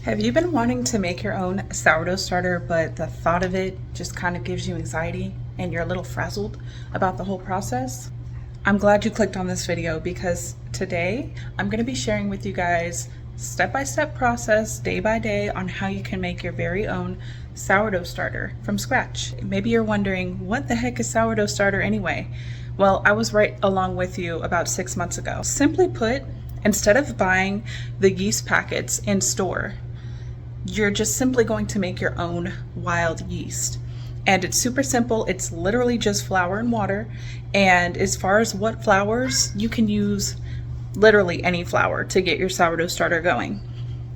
Have you been wanting to make your own sourdough starter, but the thought of it just kind of gives you anxiety and you're a little frazzled about the whole process? I'm glad you clicked on this video because today I'm going to be sharing with you guys step-by-step process, day by day, on how you can make your very own sourdough starter from scratch. Maybe you're wondering, what the heck is sourdough starter anyway? Well, I was right along with you about 6 months ago. Simply put, instead of buying the yeast packets in store, you're just simply going to make your own wild yeast. And it's super simple. It's literally just flour and water. And as far as what flours, you can use literally any flour to get your sourdough starter going.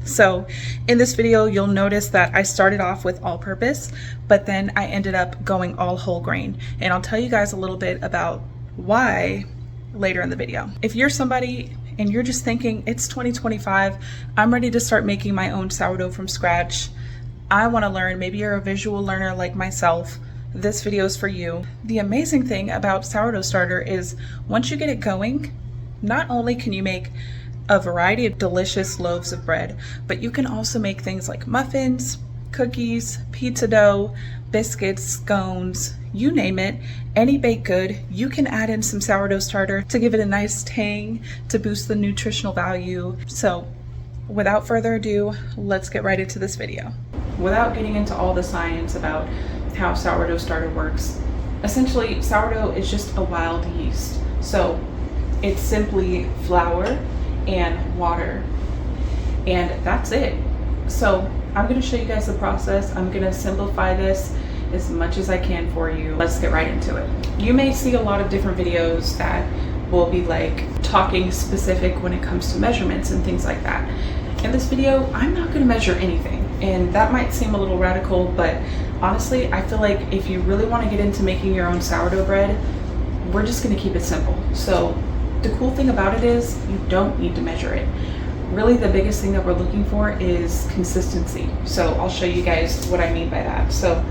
So in this video, you'll notice that I started off with all-purpose, but then I ended up going all whole grain. And I'll tell you guys a little bit about why later in the video. If you're somebody and you're just thinking, it's 2025, I'm ready to start making my own sourdough from scratch, I want to learn, maybe you're a visual learner like myself, this video is for you. The amazing thing about sourdough starter is once you get it going, not only can you make a variety of delicious loaves of bread, but you can also make things like muffins, cookies, pizza dough, biscuits, scones, you name it, any baked good. You can add in some sourdough starter to give it a nice tang, to boost the nutritional value. So without further ado, let's get right into this video. Without getting into all the science about how sourdough starter works, essentially sourdough is just a wild yeast. So it's simply flour and water, and that's it. So I'm going to show you guys the process. I'm going to simplify this as much as I can for you. Let's get right into it. You may see a lot of different videos that will be like talking specific when it comes to measurements and things like that. In this video, I'm not going to measure anything, and that might seem a little radical, but honestly, I feel like if you really want to get into making your own sourdough bread, we're just going to keep it simple. So the cool thing about it is you don't need to measure it. Really, the biggest thing that we're looking for is consistency. So I'll show you guys what I mean by that. So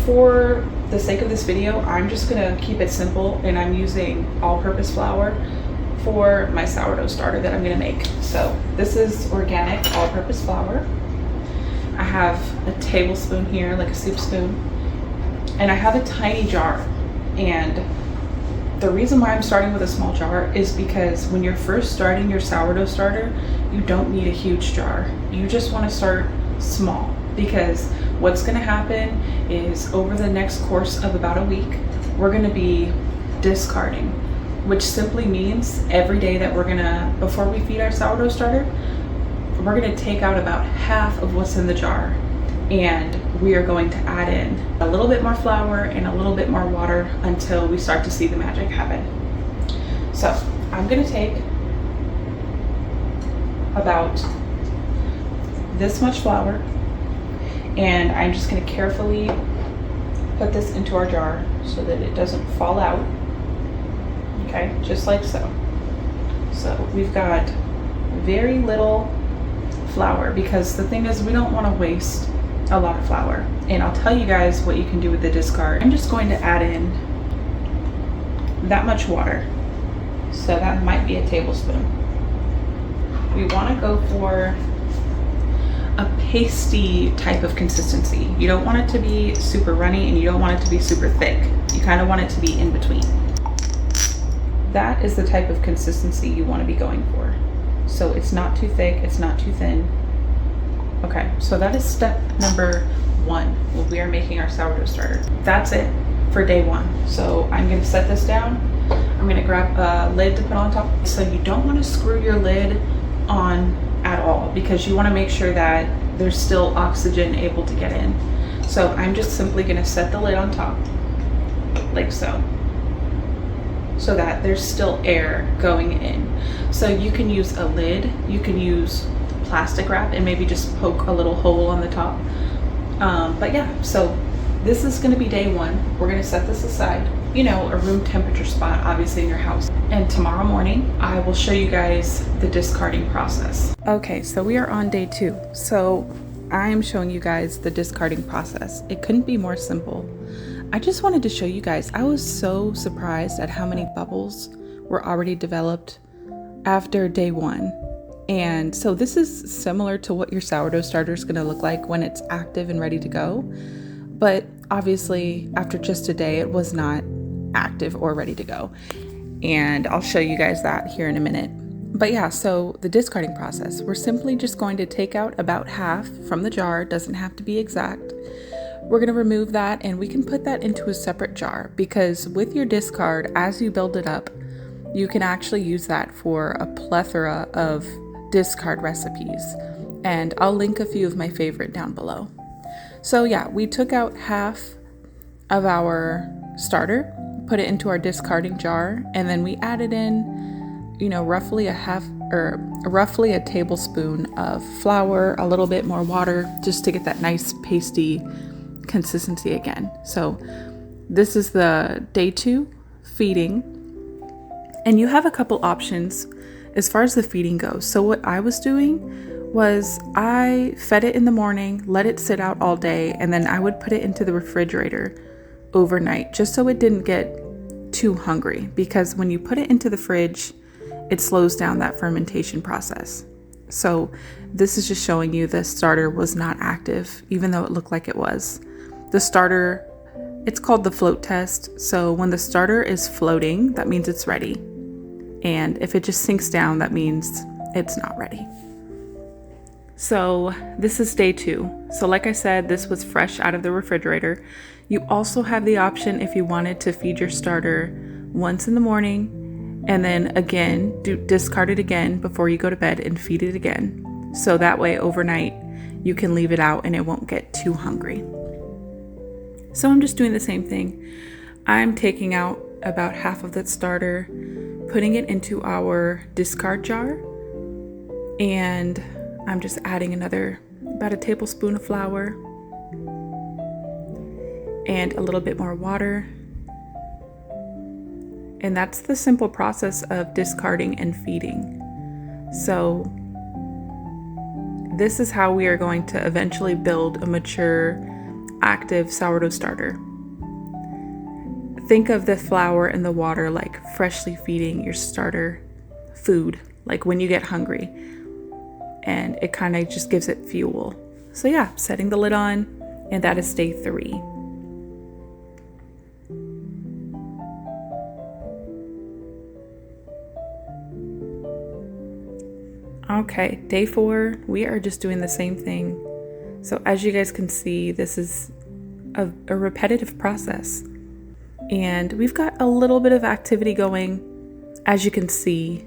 for the sake of this video, I'm just gonna keep it simple, and I'm using all-purpose flour for my sourdough starter that I'm gonna make. So this is organic all-purpose flour. I have a tablespoon here, like a soup spoon, and I have a tiny jar. And the reason why I'm starting with a small jar is because when you're first starting your sourdough starter, you don't need a huge jar. You just want to start small, because what's going to happen is over the next course of about a week, we're going to be discarding, which simply means every day that we're going to, before we feed our sourdough starter, we're going to take out about half of what's in the jar, and we are going to add in a little bit more flour and a little bit more water until we start to see the magic happen. So I'm going to take about this much flour, and I'm just going to carefully put this into our jar so that it doesn't fall out. Okay, just like so. So we've got very little flour, because the thing is, we don't want to waste a lot of flour. And I'll tell you guys what you can do with the discard. I'm just going to add in that much water. So that might be a tablespoon. We want to go for a pasty type of consistency. You don't want it to be super runny, and you don't want it to be super thick. You kind of want it to be in between. That is the type of consistency you want to be going for. So it's not too thick, it's not too thin. Okay, so that is step number one when we are making our sourdough starter. That's it for day one. So I'm going to set this down. I'm going to grab a lid to put on top. So you don't want to screw your lid on at all, because you want to make sure that there's still oxygen able to get in. So I'm just simply going to set the lid on top like so that there's still air going in. So you can use a lid, you can use plastic wrap and maybe just poke a little hole on the top. But yeah, so this is going to be day one. We're going to set this aside, you know, a room temperature spot, obviously, in your house. And tomorrow morning, I will show you guys the discarding process. Okay, so we are on day two. So I'm showing you guys the discarding process. It couldn't be more simple. I just wanted to show you guys, I was so surprised at how many bubbles were already developed after day one. And so this is similar to what your sourdough starter is going to look like when it's active and ready to go. But obviously, after just a day, it was not active or ready to go. And I'll show you guys that here in a minute. But yeah, so the discarding process, we're simply just going to take out about half from the jar. It doesn't have to be exact. We're going to remove that, and we can put that into a separate jar, because with your discard, as you build it up, you can actually use that for a plethora of discard recipes. And I'll link a few of my favorite down below. So yeah, we took out half of our starter, put it into our discarding jar, and then we added in, roughly a tablespoon of flour, a little bit more water, just to get that nice pasty consistency again. So this is the day 2 feeding, and you have a couple options as far as the feeding goes. So what I was doing was I fed it in the morning, let it sit out all day, and then I would put it into the refrigerator overnight, just so it didn't get too hungry, because when you put it into the fridge, it slows down that fermentation process. So this is just showing you the starter was not active, even though it looked like it was. The starter, it's called the float test. So when the starter is floating, that means it's ready. And if it just sinks down, that means it's not ready. So this is day 2. So like I said, this was fresh out of the refrigerator. You also have the option, if you wanted, to feed your starter once in the morning and then again discard it again before you go to bed and feed it again. So that way overnight you can leave it out and it won't get too hungry. So I'm just doing the same thing. I'm taking out about half of that starter, putting it into our discard jar, and I'm just adding about a tablespoon of flour and a little bit more water. And that's the simple process of discarding and feeding. So this is how we are going to eventually build a mature, active sourdough starter. Think of the flour and the water like freshly feeding your starter food, like when you get hungry. And it kind of just gives it fuel. So yeah, setting the lid on, and that is day 3. Okay, day 4, we are just doing the same thing. So as you guys can see, this is a repetitive process. And we've got a little bit of activity going, as you can see.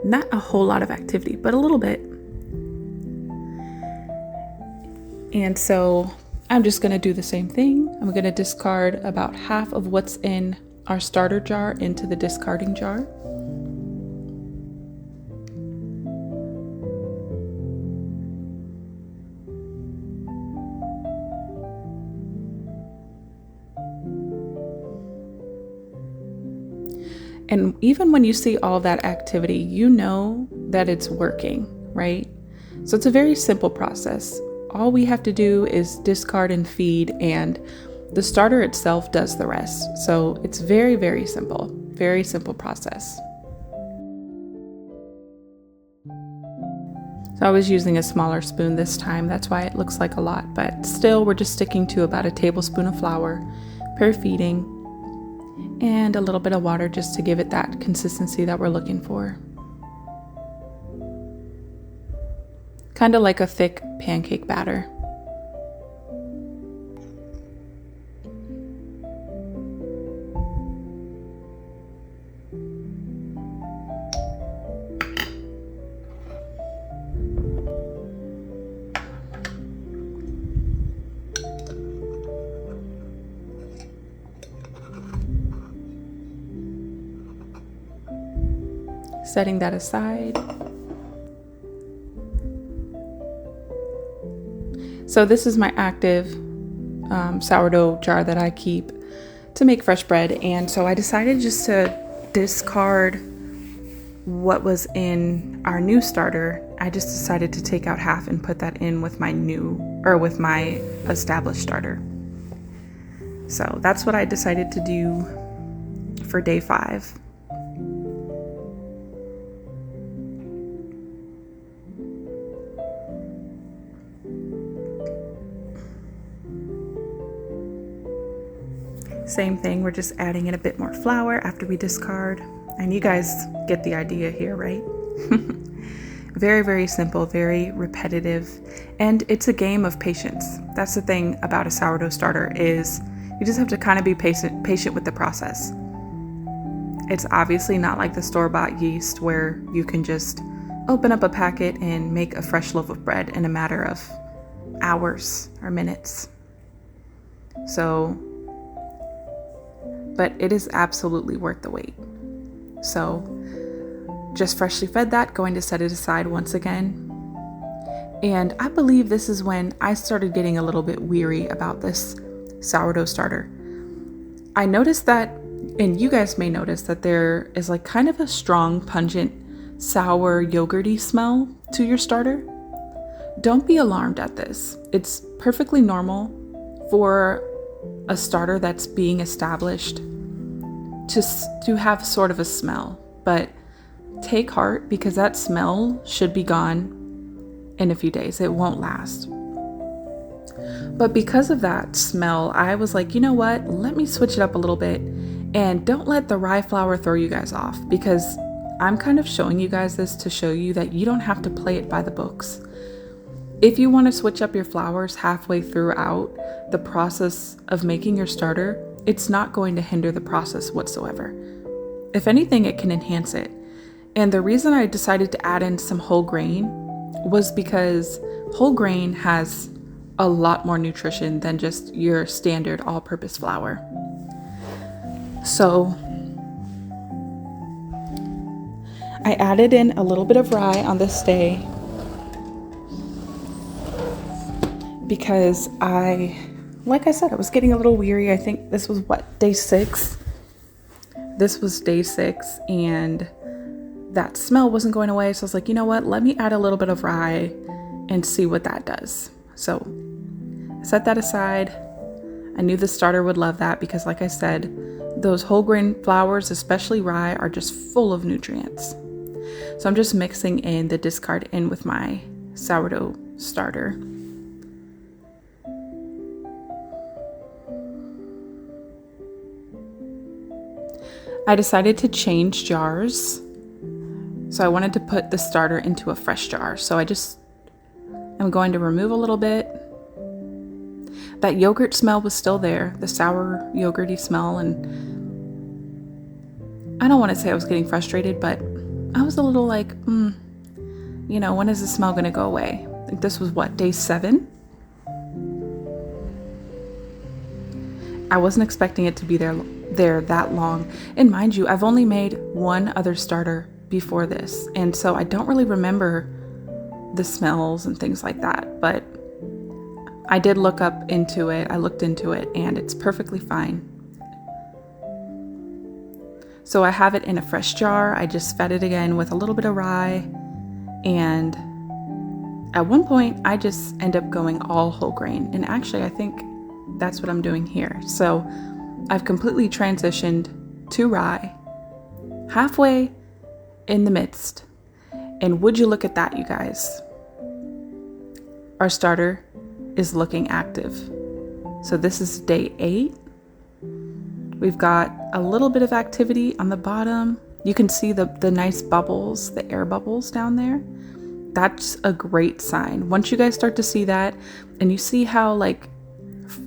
Not a whole lot of activity, but a little bit. And so I'm just going to do the same thing. I'm going to discard about half of what's in our starter jar into the discarding jar. And even when you see all that activity, you know that it's working, right? So it's a very simple process. All we have to do is discard and feed, and the starter itself does the rest. So it's very, very simple process. So I was using a smaller spoon this time. That's why it looks like a lot, but still we're just sticking to about a tablespoon of flour per feeding, and a little bit of water just to give it that consistency that we're looking for. Kind of like a thick pancake batter. Setting that aside. So this is my active sourdough jar that I keep to make fresh bread, and so I decided just to discard what was in our new starter. I just decided to take out half and put that in with my established starter. So that's what I decided to do for day 5. Same thing, we're just adding in a bit more flour after we discard. And you guys get the idea here, right? Very, very simple, very repetitive. And it's a game of patience. That's the thing about a sourdough starter is you just have to kind of be patient with the process. It's obviously not like the store-bought yeast where you can just open up a packet and make a fresh loaf of bread in a matter of hours or minutes. But it is absolutely worth the wait. So just freshly fed that, going to set it aside once again. And I believe this is when I started getting a little bit weary about this sourdough starter. I noticed that, and you guys may notice that there is like kind of a strong, pungent, sour, yogurty smell to your starter. Don't be alarmed at this. It's perfectly normal for a starter that's being established to have sort of a smell, but take heart because that smell should be gone in a few days. It won't last. But because of that smell, I was like, you know what? Let me switch it up a little bit and don't let the rye flour throw you guys off, because I'm kind of showing you guys this to show you that you don't have to play it by the books. If you want to switch up your flours halfway throughout the process of making your starter, it's not going to hinder the process whatsoever. If anything, it can enhance it. And the reason I decided to add in some whole grain was because whole grain has a lot more nutrition than just your standard all-purpose flour. So I added in a little bit of rye on this day because like I said, I was getting a little weary. I think this was day 6? This was day 6 and that smell wasn't going away. So I was like, you know what? Let me add a little bit of rye and see what that does. So I set that aside. I knew the starter would love that because like I said, those whole grain flours, especially rye, are just full of nutrients. So I'm just mixing in the discard in with my sourdough starter. I decided to change jars. So I wanted to put the starter into a fresh jar. So I'm going to remove a little bit. That yogurt smell was still there, the sour yogurty smell. And I don't want to say I was getting frustrated, but I was a little like, when is the smell going to go away? I think this was day 7? I wasn't expecting it to be there that long. And mind you, I've only made one other starter before this. And so I don't really remember the smells and things like that. But I did look into it. I looked into it and it's perfectly fine. So I have it in a fresh jar. I just fed it again with a little bit of rye. And at one point, I just end up going all whole grain. And actually, I think that's what I'm doing here. So I've completely transitioned to rye, halfway in the midst. And would you look at that, you guys? Our starter is looking active. So this is day 8. We've got a little bit of activity on the bottom. You can see the nice bubbles, the air bubbles down there. That's a great sign. Once you guys start to see that and you see how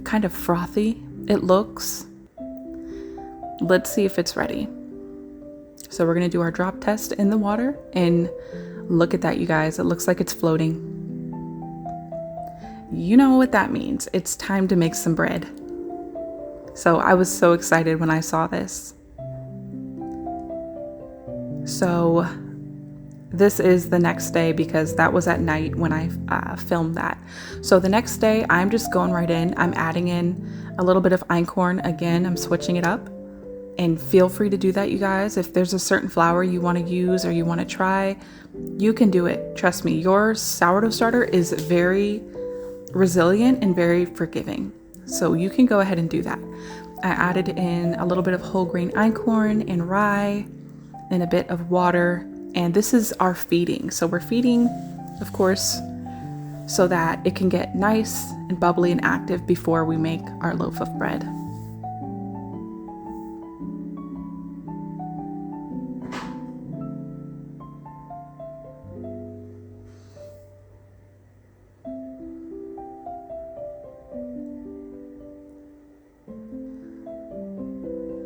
kind of frothy it looks, let's see if it's ready. So we're going to do our drop test in the water and look at that, you guys. It looks like it's floating. You know what that means. It's time to make some bread. So I was so excited when I saw this. So this is the next day because that was at night when I filmed that. So the next day I'm just going right in. I'm adding in a little bit of einkorn. Again, I'm switching it up. And feel free to do that, you guys. If there's a certain flour you want to use or you want to try, you can do it. Trust me, your sourdough starter is very resilient and very forgiving. So you can go ahead and do that. I added in a little bit of whole grain einkorn and rye and a bit of water. And this is our feeding. So we're feeding, of course, so that it can get nice and bubbly and active before we make our loaf of bread.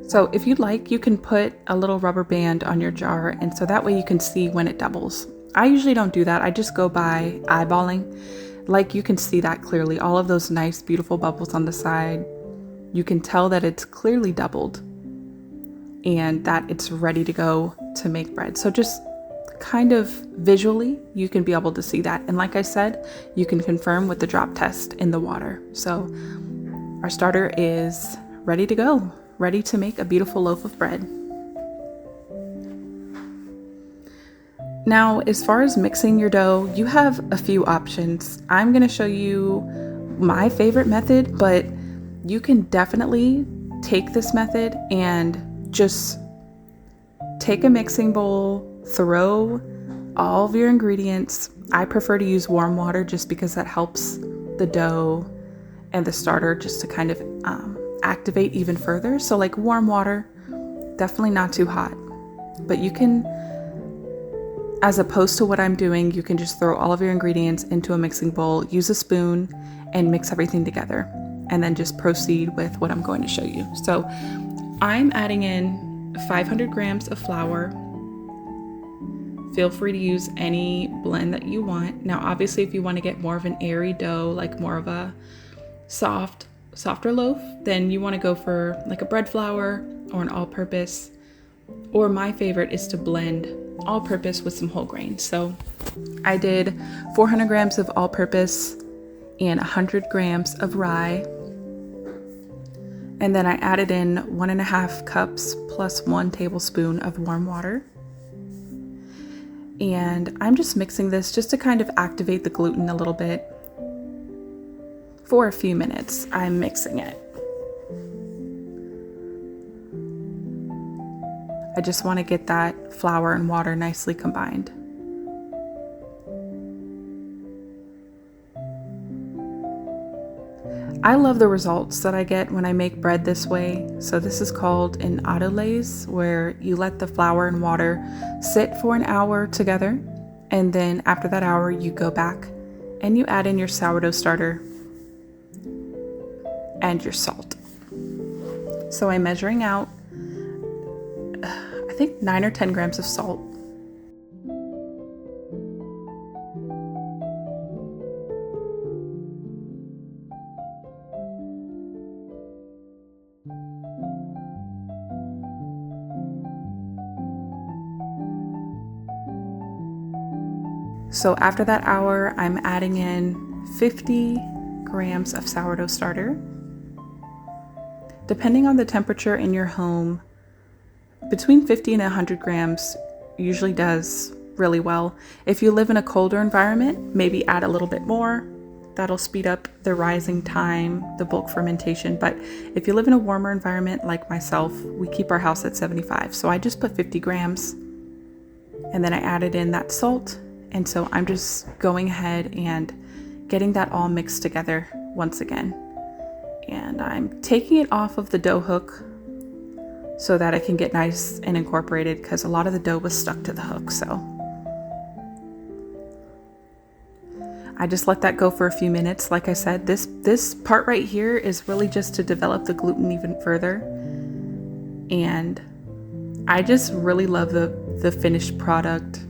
So if you'd like, you can put a little rubber band on your jar, and so that way you can see when it doubles. I usually don't do that. I just go by eyeballing. Like, you can see that clearly. All of those nice, beautiful bubbles on the side. You can tell that it's clearly doubled and that it's ready to go to make bread. So just kind of visually, you can be able to see that. And like I said, you can confirm with the drop test in the water. So our starter is ready to go, ready to make a beautiful loaf of bread. Now, as far as mixing your dough, you have a few options. I'm going to show you my favorite method, but you can definitely take this method and just take a mixing bowl, throw all of your ingredients. I prefer to use warm water just because that helps the dough and the starter just to kind of activate even further. So like warm water, definitely not too hot, but you can, as opposed to what I'm doing, you can just throw all of your ingredients into a mixing bowl, use a spoon, and mix everything together, and then just proceed with what I'm going to show you. So I'm adding in 500 grams of flour. Feel free to use any blend that you want. Now, obviously, if you want to get more of an airy dough, like more of a softer loaf, then you want to go for like a bread flour or an all-purpose. Or my favorite is to blend all-purpose with some whole grain. So I did 400 grams of all-purpose and 100 grams of rye. And then I added in 1.5 cups plus 1 tablespoon of warm water. And I'm just mixing this just to kind of activate the gluten a little bit. For a few minutes, I'm mixing it. I just want to get that flour and water nicely combined. I love the results that I get when I make bread this way. So this is called an autolaise, where you let the flour and water sit for an hour together. And then after that hour, you go back and you add in your sourdough starter and your salt. So I'm measuring out, I think 9 or 10 grams of salt. So after that hour, I'm adding in 50 grams of sourdough starter. Depending on the temperature in your home, between 50 and 100 grams usually does really well. If you live in a colder environment, maybe add a little bit more. That'll speed up the rising time, the bulk fermentation. But if you live in a warmer environment like myself, we keep our house at 75. So I just put 50 grams and then I added in that salt. And so I'm just going ahead and getting that all mixed together once again. And I'm taking it off of the dough hook so that it can get nice and incorporated, because a lot of the dough was stuck to the hook. So I just let that go for a few minutes. Like I said, this part right here is really just to develop the gluten even further. And I just really love the finished product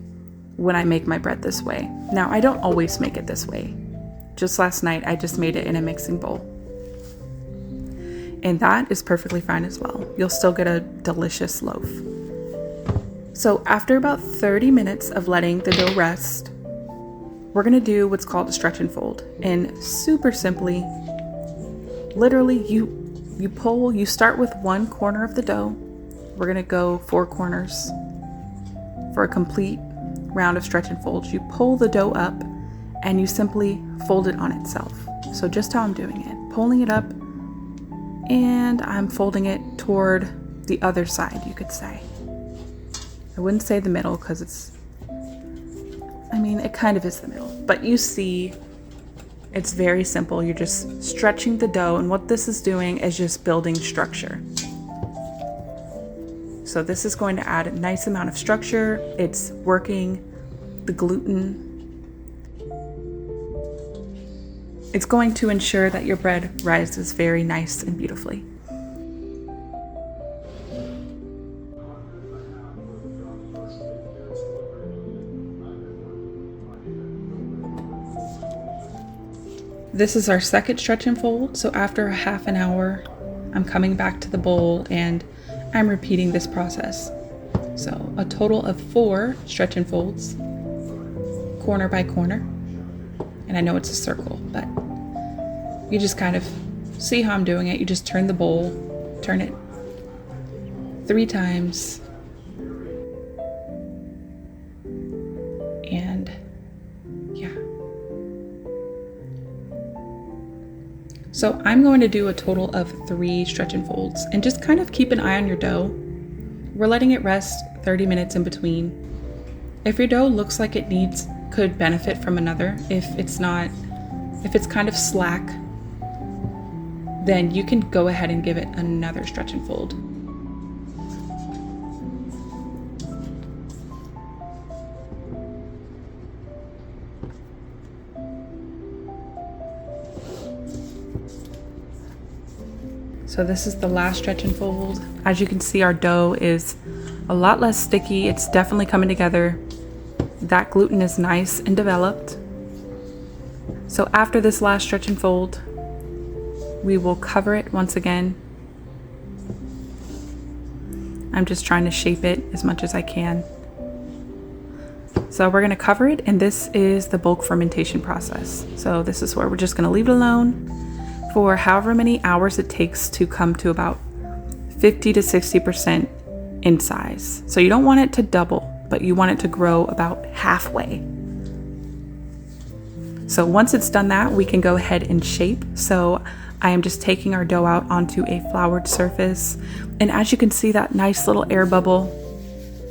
when I make my bread this way. Now, I don't always make it this way. Just last night, I just made it in a mixing bowl. And that is perfectly fine as well. You'll still get a delicious loaf. So after about 30 minutes of letting the dough rest, we're gonna do what's called a stretch and fold. And super simply, literally you start with one corner of the dough. We're gonna go 4 corners for a complete round of stretch and folds. You pull the dough up and you simply fold it on itself. So just how I'm doing it, pulling it up, and I'm folding it toward the other side, you could say. I wouldn't say the middle, because it kind of is the middle, but you see, it's very simple. You're just stretching the dough, and what this is doing is just building structure. So this is going to add a nice amount of structure. It's working the gluten. It's going to ensure that your bread rises very nice and beautifully. This is our second stretch and fold. So after a half an hour, I'm coming back to the bowl and I'm repeating this process. So a total of 4 stretch and folds, corner by corner. And I know it's a circle, but you just kind of see how I'm doing it. You just turn the bowl, turn it 3 times. And yeah. So I'm going to do a total of 3 stretch and folds, and just kind of keep an eye on your dough. We're letting it rest 30 minutes in between. If your dough looks like it could benefit from another, if it's kind of slack, then you can go ahead and give it another stretch and fold. So this is the last stretch and fold. As you can see, our dough is a lot less sticky. It's definitely coming together. That gluten is nice and developed. So after this last stretch and fold, we will cover it once again. I'm just trying to shape it as much as I can. So we're gonna cover it, and this is the bulk fermentation process. So this is where we're just gonna leave it alone for however many hours it takes to come to about 50 to 60% in size. So you don't want it to double, but you want it to grow about halfway. So once it's done that, we can go ahead and shape. So I am just taking our dough out onto a floured surface. And as you can see, that nice little air bubble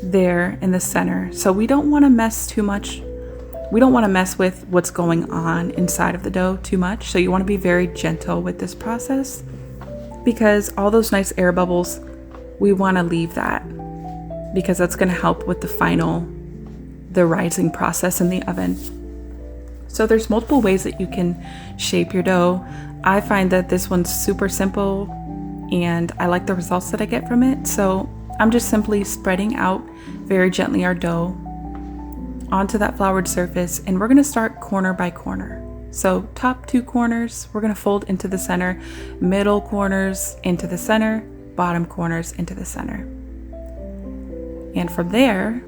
there in the center. So we don't want to mess too much. We don't want to mess with what's going on inside of the dough too much. So you want to be very gentle with this process, because all those nice air bubbles, we want to leave that, because that's going to help with the rising process in the oven. So there's multiple ways that you can shape your dough. I find that this one's super simple and I like the results that I get from it. So I'm just simply spreading out very gently our dough onto that floured surface, and we're going to start corner by corner. So top 2 corners, we're going to fold into the center, middle corners into the center, bottom corners into the center. And from there,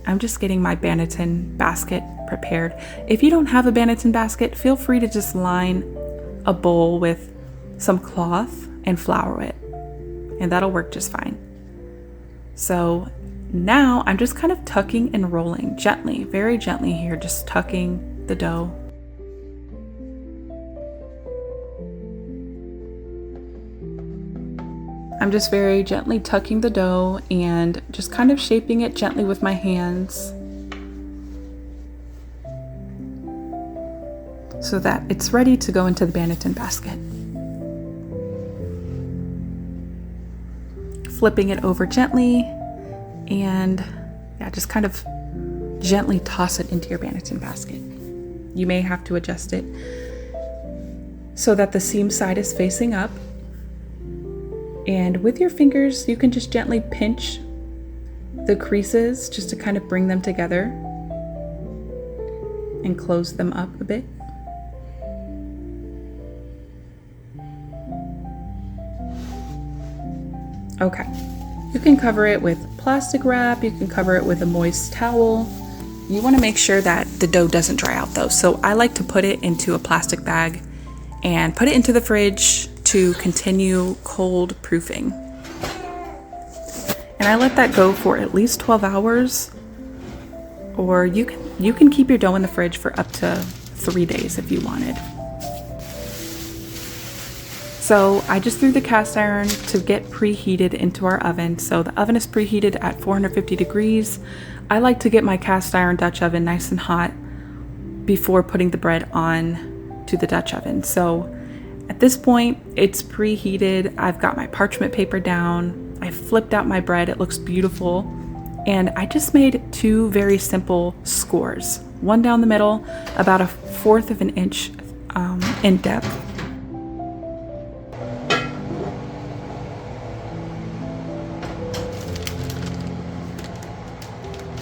I'm just getting my Banneton basket prepared. If you don't have a Banneton basket, feel free to just line a bowl with some cloth and flour it, and that'll work just fine. So now I'm just kind of tucking and rolling gently, very gently here, just tucking the dough. I'm just very gently tucking the dough and just kind of shaping it gently with my hands so that it's ready to go into the Banneton basket. Flipping it over gently, and yeah, just kind of gently toss it into your Banneton basket. You may have to adjust it so that the seam side is facing up. And with your fingers, you can just gently pinch the creases just to kind of bring them together and close them up a bit. Okay, you can cover it with plastic wrap, you can cover it with a moist towel. You want to make sure that the dough doesn't dry out though. So I like to put it into a plastic bag and put it into the fridge to continue cold proofing. And I let that go for at least 12 hours, or you can keep your dough in the fridge for up to 3 days if you wanted. So I just threw the cast iron to get preheated into our oven. So the oven is preheated at 450 degrees. I like to get my cast iron Dutch oven nice and hot before putting the bread on to the Dutch oven. So at this point, it's preheated. I've got my parchment paper down. I flipped out my bread. It looks beautiful. And I just made 2 very simple scores. One down the middle, about 1/4 of an inch in depth.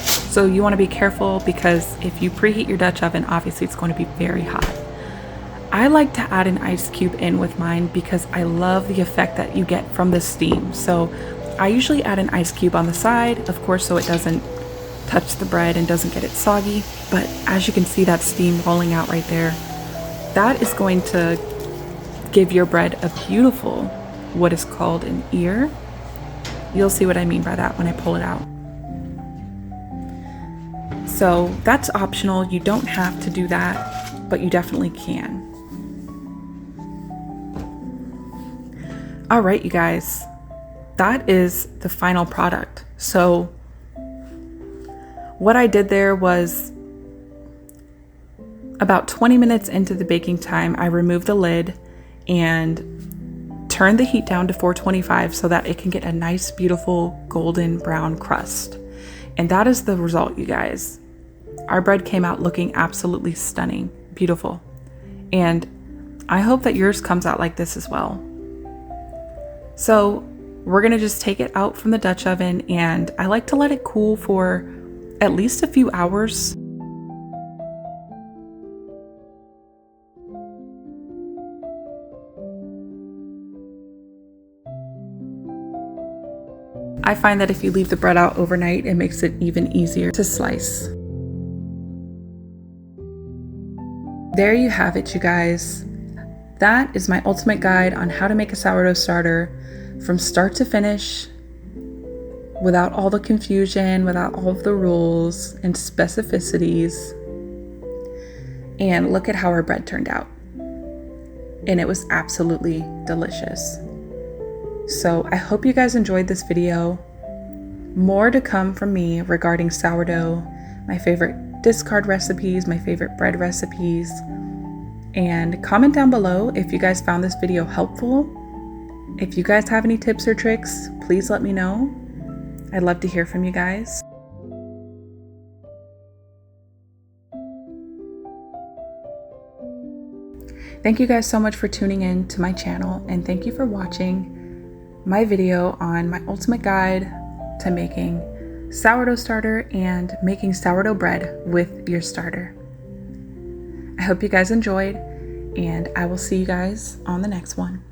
So you want to be careful, because if you preheat your Dutch oven, obviously it's going to be very hot. I like to add an ice cube in with mine because I love the effect that you get from the steam. So I usually add an ice cube on the side, of course, so it doesn't touch the bread and doesn't get it soggy. But as you can see, that steam rolling out right there, that is going to give your bread a beautiful, what is called an ear. You'll see what I mean by that when I pull it out. So that's optional. You don't have to do that, but you definitely can. All right, you guys, that is the final product. So what I did there was about 20 minutes into the baking time, I removed the lid and turned the heat down to 425 so that it can get a nice, beautiful golden brown crust. And that is the result, you guys. Our bread came out looking absolutely stunning, beautiful. And I hope that yours comes out like this as well. So we're gonna just take it out from the Dutch oven, and I like to let it cool for at least a few hours. I find that if you leave the bread out overnight, it makes it even easier to slice. There you have it, you guys. That is my ultimate guide on how to make a sourdough starter from start to finish without all the confusion, without all of the rules and specificities. And look at how our bread turned out. And it was absolutely delicious. So I hope you guys enjoyed this video. More to come from me regarding sourdough, my favorite discard recipes, my favorite bread recipes. And comment down below if you guys found this video helpful. If you guys have any tips or tricks, please let me know. I'd love to hear from you guys. Thank you guys so much for tuning in to my channel, and thank you for watching my video on my ultimate guide to making sourdough starter and making sourdough bread with your starter. I hope you guys enjoyed, and I will see you guys on the next one.